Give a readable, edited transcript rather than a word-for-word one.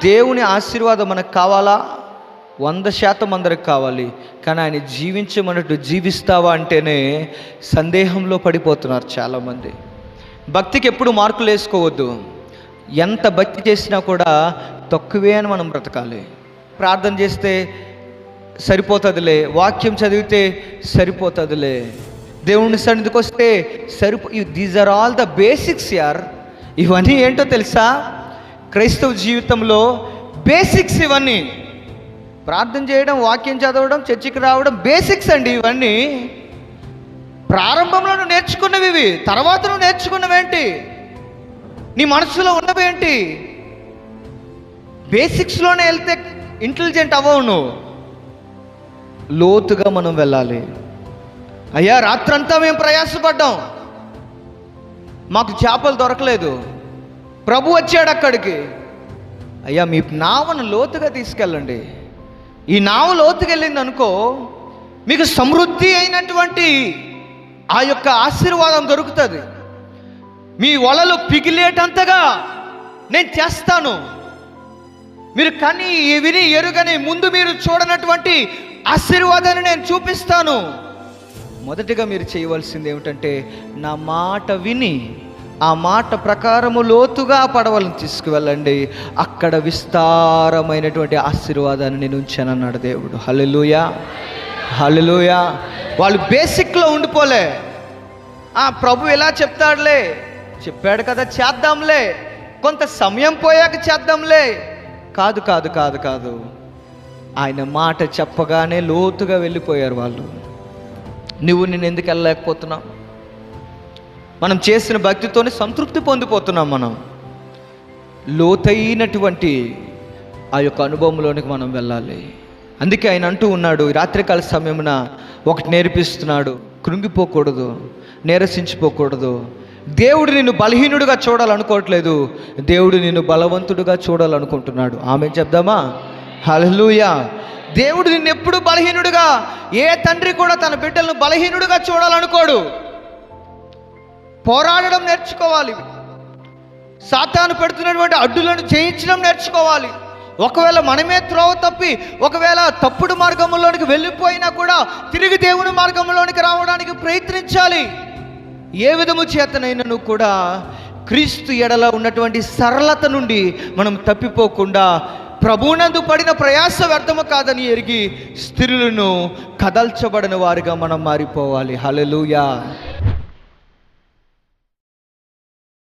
దేవుని ఆశీర్వాదం మనకు కావాలా? 100% అందరికి కావాలి. కానీ ఆయన జీవించమన్నట్టు జీవిస్తావా అంటేనే సందేహంలో పడిపోతున్నారు చాలామంది. భక్తికి ఎప్పుడు మార్కులు వేసుకోవద్దు. ఎంత భక్తి చేసినా కూడా తక్కువే అని మనం బ్రతకాలి. ప్రార్థన చేస్తే సరిపోతుందిలే, వాక్యం చదివితే సరిపోతుందిలే, దేవుని సన్నిధికి వస్తే these are all the basics యార్. ఇవన్నీ ఏంటో తెలుసా? క్రైస్తవ జీవితంలో బేసిక్స్ ఇవన్నీ. ప్రార్థన చేయడం, వాక్యం చదవడం, చర్చికి రావడం బేసిక్స్ అండి ఇవన్నీ. ప్రారంభంలో నువ్వు నేర్చుకున్నవి ఇవి, తర్వాత నువ్వు నేర్చుకున్నవేంటి, నీ మనసులో ఉన్నవేంటి? బేసిక్స్లోనే వెళ్తే ఇంటెలిజెంట్ అవ్వవు నువ్వు. లోతుగా మనం వెళ్ళాలి. అయ్యా రాత్రంతా మేము ప్రయాసపడ్డాం, మాకు చేపలు దొరకలేదు, ప్రభు వచ్చాడు అక్కడికి. అయ్యా మీ నావను లోతుగా తీసుకెళ్ళండి. ఈ నావ లోతుకి వెళ్ళింది అనుకో, మీకు సమృద్ధి అయినటువంటి ఆ యొక్క ఆశీర్వాదం దొరుకుతుంది. మీ వలలు పిగిలేటంతగా నేను చేస్తాను. మీరు కని విని ఎరుగని ముందు మీరు చూడనటువంటి ఆశీర్వాదాన్ని నేను చూపిస్తాను. మొదటిగా మీరు చేయవలసింది ఏమిటంటే, నా మాట విని ఆ మాట ప్రకారము లోతుగా పడవలను తీసుకువెళ్ళండి. అక్కడ విస్తారమైనటువంటి ఆశీర్వాదాన్ని నేను ఉంచానన్నాడు దేవుడు. హల్లెలూయా, హల్లెలూయా. వాళ్ళు బేసిక్లో ఉండిపోలే. ప్రభు ఎలా చెప్తాడులే, చెప్పాడు కదా చేద్దాంలే, కొంత సమయం పోయాక చేద్దాంలే. కాదు కాదు కాదు కాదు, ఆయన మాట చెప్పగానే లోతుగా వెళ్ళిపోయారు వాళ్ళు. నువ్వు నేను ఎందుకు వెళ్ళలేకపోతున్నావు? మనం చేసిన భక్తితోనే సంతృప్తి పొందిపోతున్నాం. మనం లోతైనటువంటి ఆ యొక్క అనుభవంలోనికి మనం వెళ్ళాలి. అందుకే ఆయన అంటూ ఉన్నాడు, రాత్రికాల సమయమున ఒకటి నేర్పిస్తున్నాడు, కృంగిపోకూడదు, నీరసించిపోకూడదు. దేవుడు నిన్ను బలహీనుడిగా చూడాలనుకోవట్లేదు, దేవుడు నిన్ను బలవంతుడిగా చూడాలనుకుంటున్నాడు. ఆమె చెప్దామా? హల్లెలూయా. దేవుడు నిన్ను ఎప్పుడు బలహీనుడిగా, ఏ తండ్రి కూడా తన బిడ్డలను బలహీనుడిగా చూడాలనుకోడు. పోరాడడం నేర్చుకోవాలి. సాతాను పెడుతున్నటువంటి అడ్డులను జయించడం నేర్చుకోవాలి. ఒకవేళ మనమే త్రోవ తప్పి ఒకవేళ తప్పుడు మార్గంలోనికి వెళ్ళిపోయినా కూడా తిరిగి దేవుని మార్గంలోనికి రావడానికి ప్రయత్నించాలి. ఏ విధము చేతనైనను కూడా క్రీస్తు ఎడల ఉన్నటువంటి సరళత నుండి మనం తప్పిపోకుండా ప్రభువునందు పడిన ప్రయాస వ్యర్థము కాదని ఎరిగి స్థిరులను కదల్చబడిన వారిగా మనం మారిపోవాలి. హల్లెలూయా.